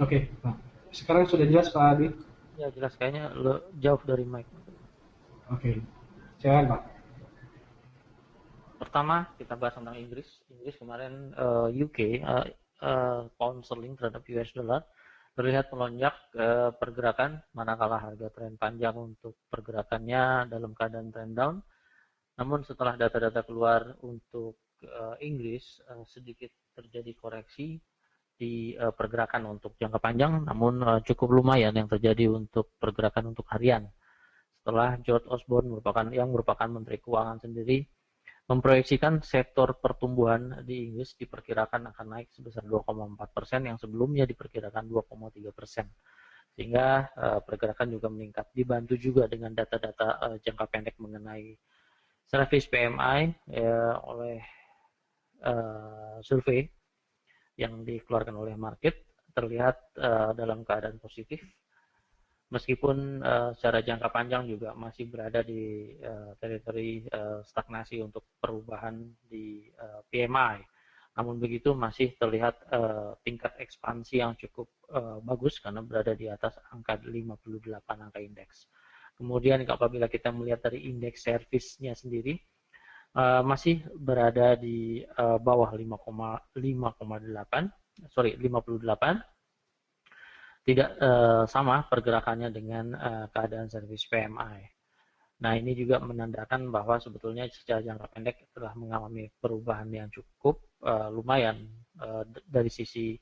Oke, Pak. Sekarang sudah jelas Pak Adi? Ya jelas kayaknya lo jauh dari mic. Oke, silakan Pak. Pertama kita bahas tentang Inggris. Inggris kemarin UK pound sterling terhadap US dollar terlihat melonjak pergerakan manakala harga tren panjang untuk pergerakannya dalam keadaan trend down. Namun setelah data-data keluar untuk Inggris sedikit terjadi koreksi di pergerakan untuk jangka panjang, namun cukup lumayan yang terjadi untuk pergerakan untuk harian. Setelah George Osborne merupakan Menteri Keuangan sendiri memproyeksikan sektor pertumbuhan di Inggris diperkirakan akan naik sebesar 2,4% yang sebelumnya diperkirakan 2,3%. Sehingga pergerakan juga meningkat. Dibantu juga dengan data-data jangka pendek mengenai service PMI oleh survei yang dikeluarkan oleh market terlihat dalam keadaan positif meskipun secara jangka panjang juga masih berada di teritori stagnasi untuk perubahan di PMI. Namun begitu masih terlihat tingkat ekspansi yang cukup bagus karena berada di atas angka 58 angka indeks. Kemudian apabila kita melihat dari indeks servisnya sendiri masih berada di bawah 5,8 sorry 58, tidak sama pergerakannya dengan keadaan servis PMI. Nah, ini juga menandakan bahwa sebetulnya secara jangka pendek telah mengalami perubahan yang cukup lumayan dari sisi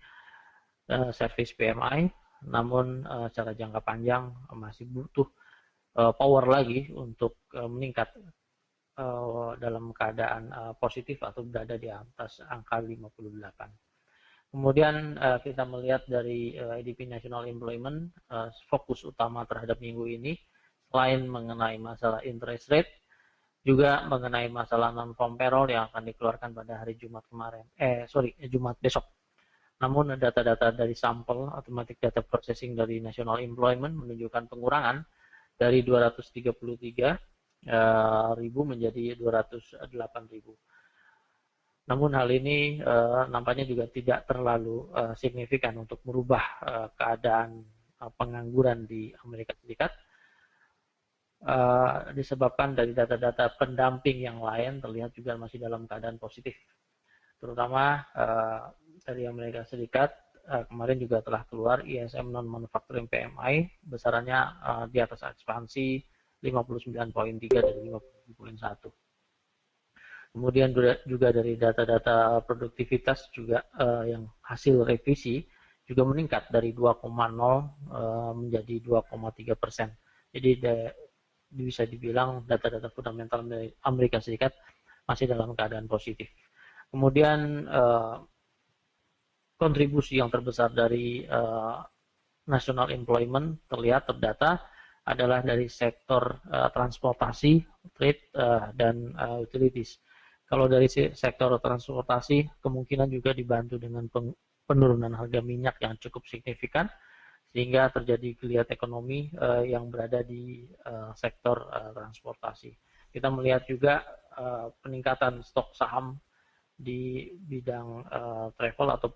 servis PMI, namun secara jangka panjang masih butuh power lagi untuk meningkat dalam keadaan positif atau berada di atas angka 58. Kemudian kita melihat dari ADP National Employment, fokus utama terhadap minggu ini selain mengenai masalah interest rate, juga mengenai masalah non-farm payroll yang akan dikeluarkan pada hari Jumat kemarin. Jumat besok. Namun data-data dari sampel automatic data processing dari National Employment menunjukkan pengurangan dari 233 ribu menjadi 208 ribu. Namun hal ini nampaknya juga tidak terlalu signifikan untuk merubah keadaan pengangguran di Amerika Serikat, disebabkan dari data-data pendamping yang lain terlihat juga masih dalam keadaan positif. Terutama dari Amerika Serikat kemarin juga telah keluar ISM non-manufacturing PMI besarannya di atas ekspansi 59,3 dari 50,1. Kemudian juga dari data-data produktivitas juga yang hasil revisi juga meningkat dari 2,0 menjadi 2,3%. Jadi bisa dibilang data-data fundamental Amerika Serikat masih dalam keadaan positif. Kemudian kontribusi yang terbesar dari national employment terdata adalah dari sektor transportasi, trade, dan utilities. Kalau dari sektor transportasi, kemungkinan juga dibantu dengan penurunan harga minyak yang cukup signifikan, sehingga terjadi geliat ekonomi yang berada di sektor transportasi. Kita melihat juga peningkatan stok saham di bidang travel atau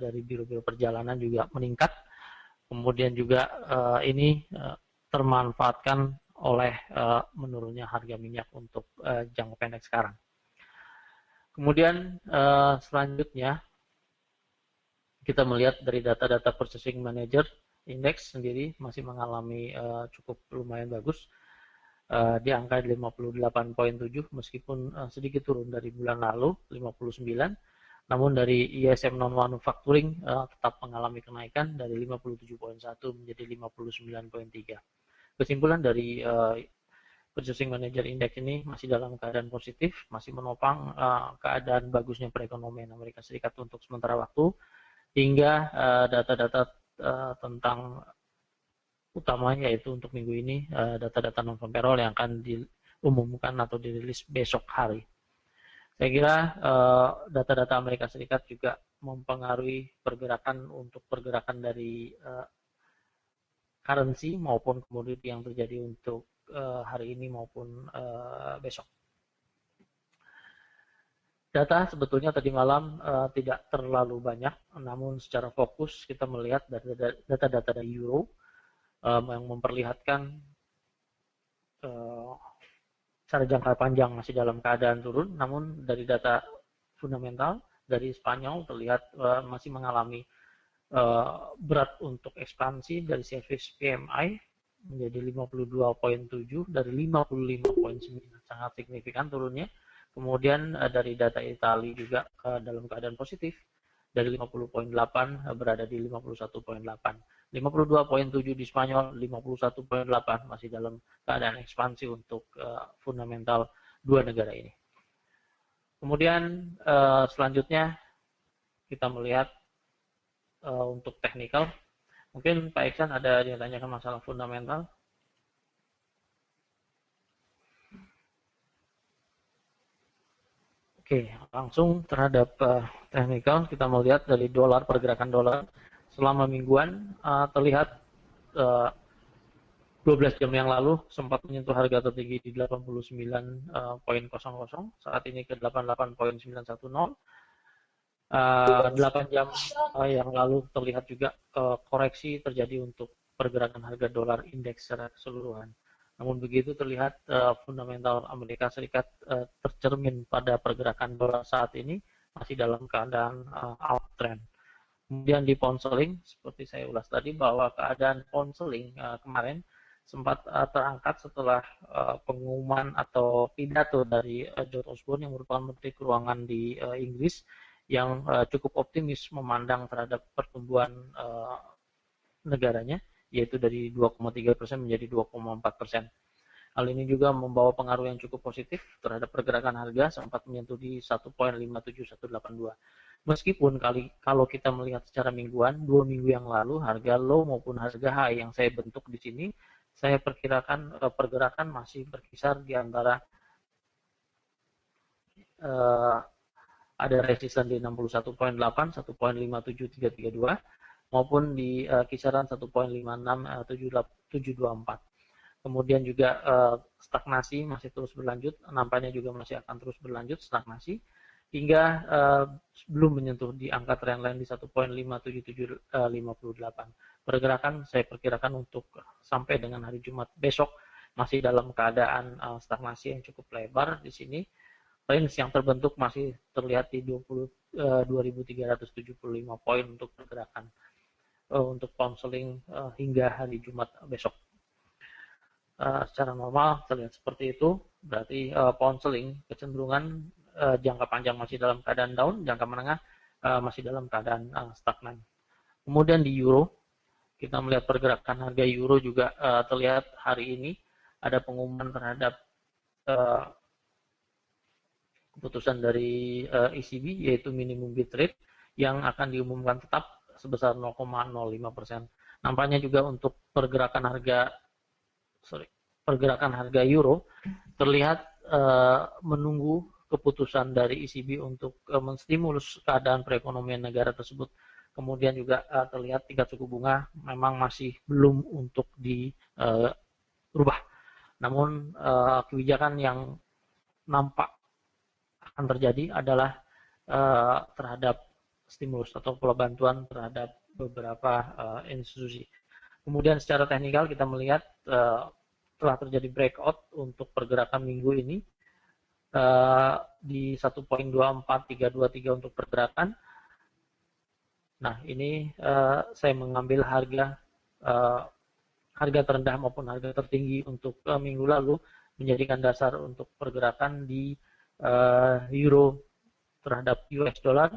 dari biro-biro perjalanan juga meningkat. Kemudian juga ini termanfaatkan oleh menurunnya harga minyak untuk jangka pendek sekarang. Kemudian selanjutnya kita melihat dari data-data Purchasing Manager Index sendiri masih mengalami cukup lumayan bagus di angka 58,7 meskipun sedikit turun dari bulan lalu 59. Namun dari ISM non manufacturing tetap mengalami kenaikan dari 57,1 menjadi 59,3. Kesimpulan dari Purchasing Manager Index ini masih dalam keadaan positif, masih menopang keadaan bagusnya perekonomian Amerika Serikat untuk sementara waktu, hingga data-data tentang utamanya yaitu untuk minggu ini data-data non-farm payroll yang akan diumumkan atau dirilis besok hari. Saya kira data-data Amerika Serikat juga mempengaruhi pergerakan dari currency maupun komoditi yang terjadi untuk hari ini maupun besok. Data sebetulnya tadi malam tidak terlalu banyak, namun secara fokus kita melihat data-data dari Euro yang memperlihatkan secara jangka panjang masih dalam keadaan turun, namun dari data fundamental dari Spanyol terlihat masih mengalami berat untuk ekspansi dari service PMI menjadi 52,7 dari 55,9, sangat signifikan turunnya. Kemudian dari data Italia juga dalam keadaan positif, dari 50,8 berada di 51,8. 52,7 di Spanyol, 51,8 masih dalam keadaan ekspansi untuk fundamental dua negara ini. Kemudian selanjutnya kita melihat untuk teknikal. Mungkin Pak Iksan ada yang tanyakan masalah fundamental. Oke, langsung terhadap teknikal kita melihat dari dolar, pergerakan dolar selama mingguan terlihat 12 jam yang lalu sempat menyentuh harga tertinggi di 89,00, saat ini ke 88,910. 8 jam yang lalu terlihat juga koreksi terjadi untuk pergerakan harga dolar indeks secara keseluruhan. Namun begitu terlihat fundamental Amerika Serikat tercermin pada pergerakan dolar saat ini masih dalam keadaan uptrend. Kemudian di pound sterling, seperti saya ulas tadi bahwa keadaan pound sterling kemarin sempat terangkat setelah pengumuman atau pidato dari George Osborne yang merupakan Menteri Keuangan di Inggris yang cukup optimis memandang terhadap pertumbuhan negaranya, yaitu dari 2,3% menjadi 2,4%. Hal ini juga membawa pengaruh yang cukup positif terhadap pergerakan harga, sempat menyentuh di 1,57182. Meskipun kalau kita melihat secara mingguan, 2 minggu yang lalu harga low maupun harga high yang saya bentuk di sini, saya perkirakan pergerakan masih berkisar di antara ada resisten di 61,8, 1,57332 maupun di kisaran 1,56724. Kemudian juga stagnasi masih terus berlanjut, nampaknya juga masih akan terus berlanjut stagnasi hingga belum menyentuh di angka trendline di 1,57758. Pergerakan saya perkirakan untuk sampai dengan hari Jumat besok masih dalam keadaan stagnasi yang cukup lebar di sini. Range yang terbentuk masih terlihat di 22.375 poin untuk pergerakan untuk pound sterling hingga hari Jumat besok. Secara normal terlihat seperti itu, berarti pound sterling kecenderungan jangka panjang masih dalam keadaan down, jangka menengah masih dalam keadaan stagnan. Kemudian di euro, kita melihat pergerakan harga euro juga terlihat hari ini ada pengumuman terhadap keputusan dari ECB, yaitu minimum bid rate yang akan diumumkan tetap sebesar 0,05%. Nampaknya juga untuk pergerakan harga euro terlihat menunggu keputusan dari ECB untuk menstimulus keadaan perekonomian negara tersebut. Kemudian juga terlihat tingkat suku bunga memang masih belum untuk dirubah. Namun kebijakan yang nampak akan terjadi adalah terhadap stimulus atau pola bantuan terhadap beberapa institusi. Kemudian secara teknikal kita melihat telah terjadi breakout untuk pergerakan minggu ini di 1,24323 untuk pergerakan. Nah, ini saya mengambil harga terendah maupun harga tertinggi untuk minggu lalu menjadikan dasar untuk pergerakan di euro terhadap US dollar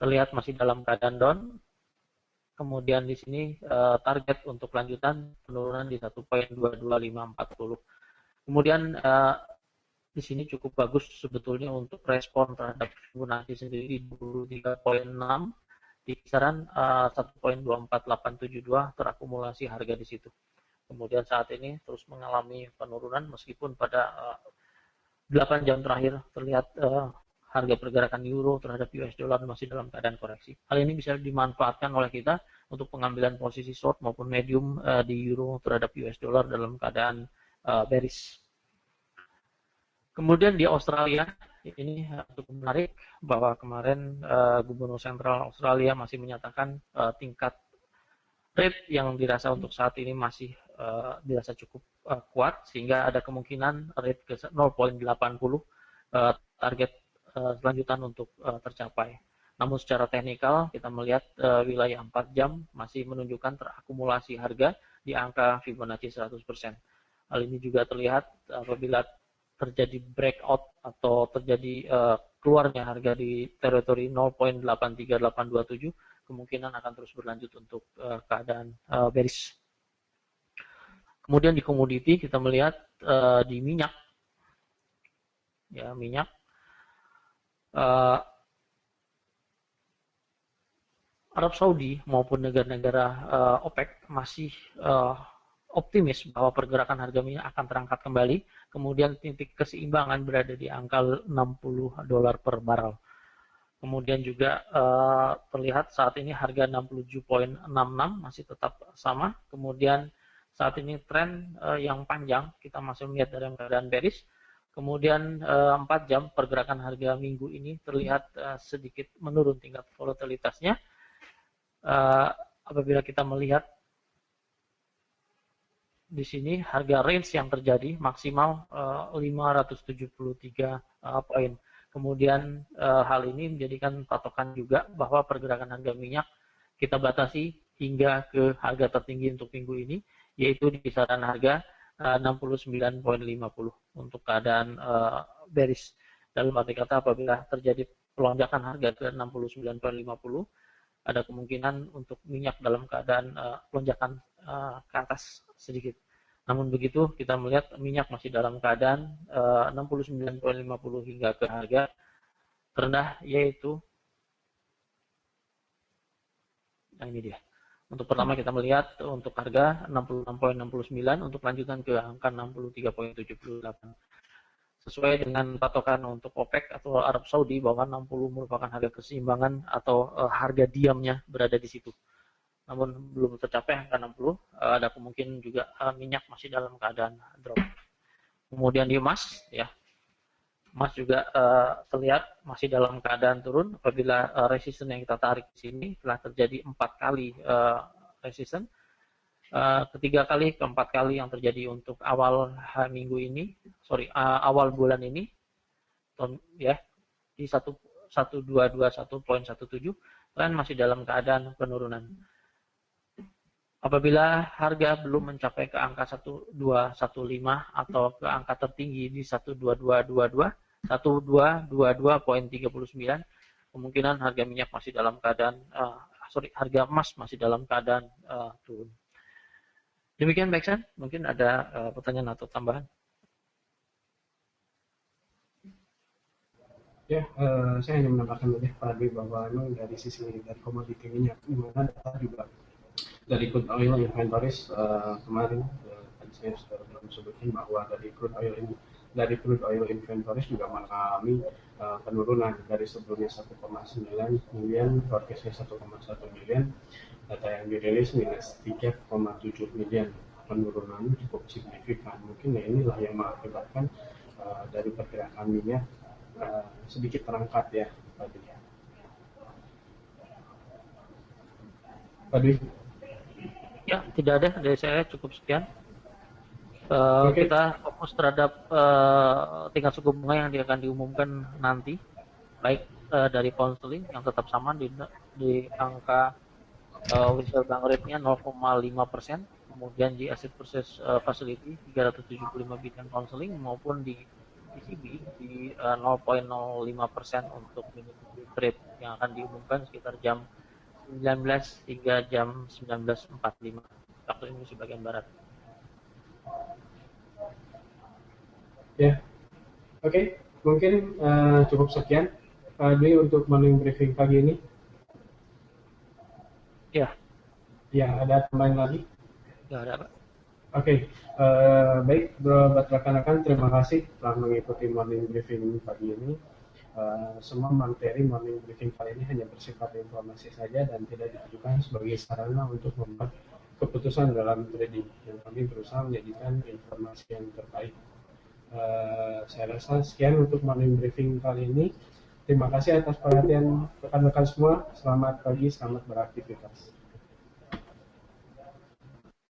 terlihat masih dalam keadaan down. Kemudian di sini target untuk lanjutan penurunan di 1,22540. Kemudian di sini cukup bagus sebetulnya untuk respon terhadap Fibonacci sendiri di 23,6 di kisaran 1,24872 terakumulasi harga di situ. Kemudian saat ini terus mengalami penurunan meskipun pada 8 jam terakhir terlihat harga pergerakan euro terhadap US dollar masih dalam keadaan koreksi. Hal ini bisa dimanfaatkan oleh kita untuk pengambilan posisi short maupun medium di euro terhadap US dollar dalam keadaan bearish. Kemudian di Australia ini cukup menarik bahwa kemarin Gubernur Sentral Australia masih menyatakan tingkat rate yang dirasa untuk saat ini masih dirasa cukup kuat, sehingga ada kemungkinan rate ke 0,80 target lanjutan untuk tercapai. Namun secara teknikal kita melihat wilayah 4 jam masih menunjukkan terakumulasi harga di angka Fibonacci 100%. Hal ini juga terlihat apabila terjadi breakout atau terjadi keluarnya harga di teritori 0,83827, kemungkinan akan terus berlanjut untuk keadaan bearish. Kemudian di komoditi kita melihat di minyak, ya minyak Arab Saudi maupun negara-negara OPEC masih optimis bahwa pergerakan harga minyak akan terangkat kembali, kemudian titik keseimbangan berada di angka $60 per barrel. Kemudian juga terlihat saat ini harga 67,66 masih tetap sama. Kemudian saat ini tren yang panjang kita masih melihat dalam keadaan bearish. Kemudian 4 jam pergerakan harga minggu ini terlihat sedikit menurun tingkat volatilitasnya. Apabila kita melihat di sini harga range yang terjadi maksimal 573 poin. Kemudian hal ini menjadikan patokan juga bahwa pergerakan harga minyak kita batasi hingga ke harga tertinggi untuk minggu ini, yaitu di kisaran harga 69,50 untuk keadaan bearish. Dalam arti kata apabila terjadi pelonjakan harga ke 69,50, ada kemungkinan untuk minyak dalam keadaan lonjakan ke atas sedikit. Namun begitu kita melihat minyak masih dalam keadaan 69,50 hingga ke harga terendah, yaitu ini dia. Untuk pertama kita melihat untuk harga 66,69, untuk lanjutan ke angka 63,78. Sesuai dengan patokan untuk OPEC atau Arab Saudi bahwa 60 merupakan harga keseimbangan atau harga diamnya berada di situ. Namun belum tercapai angka 60, ada kemungkinan juga minyak masih dalam keadaan drop. Kemudian di emas, ya, emas juga terlihat masih dalam keadaan turun apabila resisten yang kita tarik di sini telah terjadi 4 kali resisten. Ketiga kali, keempat kali yang terjadi untuk awal minggu ini, awal bulan ini, ya, di 1221,17, tren masih dalam keadaan penurunan. Apabila harga belum mencapai ke angka 1215 atau ke angka tertinggi di 1222.39, kemungkinan harga minyak masih dalam keadaan harga emas masih dalam keadaan turun. Demikian Baik San, mungkin ada pertanyaan atau tambahan. Ya, saya hanya menambahkan saja Pak Dwi bahwa dari sisi dari komoditi minyak, di mana data juga dari crude oil inventories kemarin tadi saya sudah sebutkan bahwa dari crude oil inventories juga mengalami penurunan dari sebelumnya 1,9 miliar forecastnya 1,1 miliar, data yang dirilis minus 3,7 miliar, penurunan cukup signifikan. Mungkin inilah yang mengakibatkan dari pergerakan minyak sedikit terangkat ya Pak Dwi. Ya, tidak ada dari saya, cukup sekian. Kita fokus terhadap tingkat suku bunga yang akan diumumkan nanti, baik dari pound sterling yang tetap sama di angka wholesale bank rate-nya 0,5%, kemudian di asset purchase facility 375 billion pound sterling, maupun di ECB di 0,05% untuk minimum rate yang akan diumumkan sekitar jam 19 hingga jam 19.45 waktu Indonesia bagian barat. Ya, oke. Mungkin cukup sekian Pak Dwi untuk morning briefing pagi ini. Ya. Ya, ada tambahan lagi? Nggak ada, Pak. Oke, baik buat rekan-rekan, terima kasih telah mengikuti morning briefing pagi ini. Semua materi morning briefing kali ini hanya bersifat informasi saja dan tidak ditujukan sebagai sarana untuk membuat keputusan dalam trading. Yang kami berusaha menjadikan informasi yang terbaik Saya rasa sekian untuk morning briefing kali ini. Terima kasih atas perhatian rekan-rekan semua. Selamat pagi, selamat beraktivitas.